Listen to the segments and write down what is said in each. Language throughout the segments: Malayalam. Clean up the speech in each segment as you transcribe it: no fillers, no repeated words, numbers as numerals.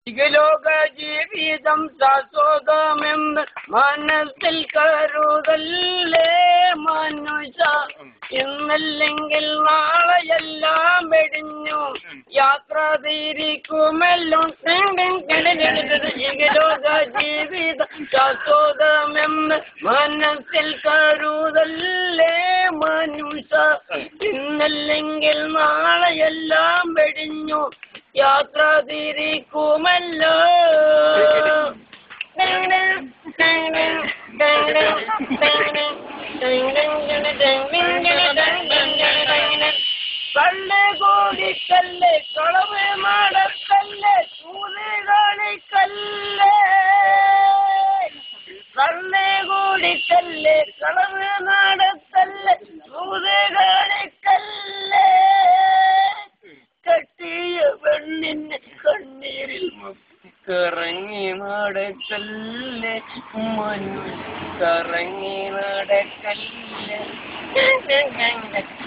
ഇഹലോക ജീവിതം ശാശ്വതമെന്ന് മനസ്സിൽ കരുതല്ലേ മനുഷ്യ. ഇന്നല്ലെങ്കിൽ നാളെയെല്ലാം വെടിഞ്ഞു യാത്ര തിരിക്കുമല്ലോ. ഇഹലോക ജീവിതം ശാശ്വതമെന്ന് മനസ്സിൽ കരുതല്ലേ മനുഷ്യ. ഇന്നല്ലെങ്കിൽ നാളെയെല്ലാം വെടിഞ്ഞു യാത്ര തിരിക്കുമല്ലോ. കല്ല് കോടിക്കല്ല് കളവ് നടക്കല്ല് ചൂത് കളിക്കല്ല്. കല്ല് കോടിക്കല്ല് കളവ് നടക്കല്ല് ചൂത് കളിക്കല്ല്. കെട്ടിയ പെണ്ണിന് കണ്ണീരിൽ കറങ്ങി നടക്കല്ലേ കറങ്ങി നടക്കല്ലേ.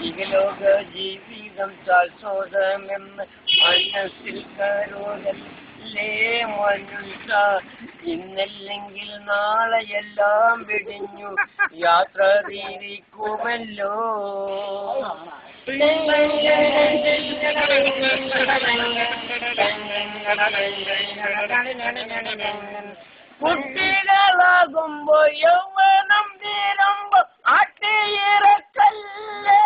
ഇഹലോക ജീവിതം ശാശ്വതമെന്ന് മനസ്സിൽ കരുതല്ലേ മനുഷ്യ. ഇന്നല്ലെങ്കിൽ നാളെയെല്ലാം വെടിഞ്ഞു യാത്ര തിരിക്കുമല്ലോ. കുട്ടികളാകുമ്പോ യൗവനം തീരുമ്പോ ആട്ടിയിറക്കല്ലേ.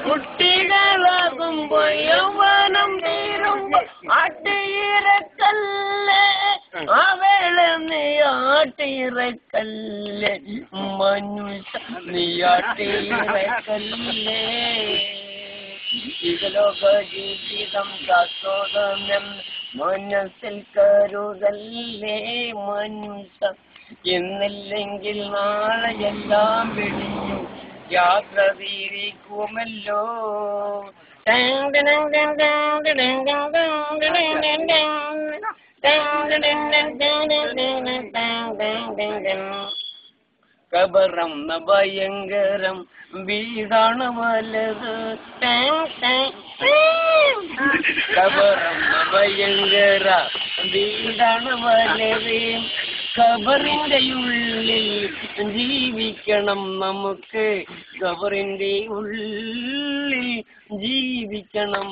കുട്ടികളാകുമ്പോ യൗവനം തീരുമ്പോ ആട്ടിയിറക്കല്ലേ. അവളെ നീ ആട്ടിയിറക്കല്ലേ മനുഷ്യ നീ ആട്ടിയിറക്കല്ലേ. ഇഹലോക ജീവിതം ശാശ്വതമെന്ന് മനസ്സിൽ കരുതല്ലേ മനുഷ്യ. എന്നില്ലെങ്കിൽ നാളെയെല്ലാം വെടിഞ്ഞു യാത്ര തിരിക്കുമല്ലോ. കബറം ഭയങ്കരം വീടാണ് വലത്. കബറം ഭയങ്കര വീടാണ് വലത്. ഖബറിന്റെ ഉള്ളിൽ ജീവിക്കണം നമുക്ക്. ഖബറിന്റെ ഉള്ളിൽ ജീവിക്കണം.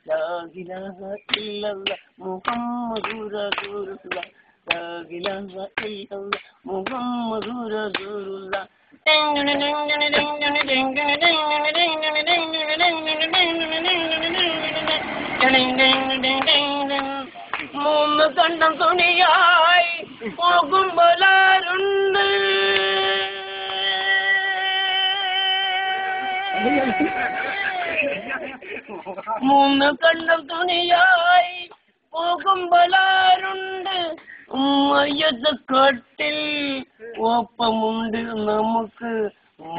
ലാ ഇലാഹ ഇല്ലല്ലാഹ് മുഹമ്മദുർ റസൂലുള്ളാഹ്. ലാ ഇലാഹ ഇല്ലല്ലാഹ് മുഹമ്മദുർ റസൂലുള്ളാഹ്. മൂന്ന് കണ്ടം തുണിയായി പോകുമ്പോലാരുണ്ട്. മൂന്ന് കണ്ടം തുണിയായി പോകുമ്പോലാരുണ്ട്. മയ്യത്ത് കാട്ടിൽ ഒപ്പമുണ്ട് നമുക്ക്.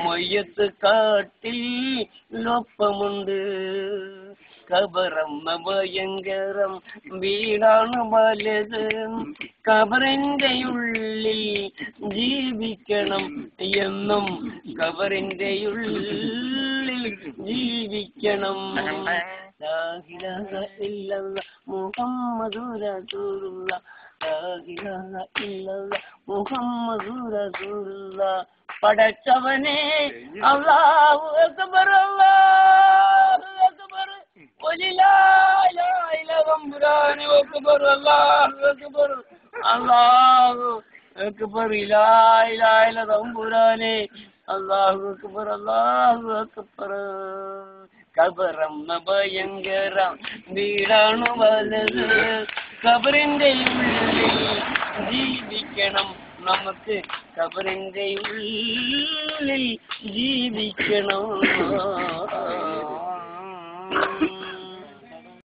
മയ്യത്ത് കാട്ടിൽ ഒപ്പമുണ്ട്. ഖബറം ഭയങ്കരം വീടാണ് വലുത്. ഖബറിന്റെ ഉള്ളിൽ ജീവിക്കണം എന്നും. ഖബറിന്റെ ഉള്ളിൽ ജീവിക്കണം. ലാ ഇലാഹ ഇല്ലല്ലാഹ് മുഹമ്മദുർ റസൂലുള്ളാഹ്. ലാ ഇലാഹ ഇല്ലല്ലാഹ് മുഹമ്മദുർ റസൂലുള്ളാഹ്. പടച്ചവനെ അല്ലാഹു അക്ബർ അല്ലാഹു അക്ബർ തമ്പുരാനെ അക്ബർ അല്ലാഹു അക്ബർ അല്ലാഹു അക്ബർ ലാ ഇലാഹ ഇല്ല തമ്പുരാനെ അല്ലാഹു അക്ബർ അല്ലാഹു അക്ബർ. ഖബറം ഭയങ്കരം വീടാണ് വലുത്. ഖബറിന്റെ ഉള്ളിൽ ജീവിക്കണം നമുക്ക്. ഖബറിന്റെ ഉള്ളിൽ ജീവിക്കണം.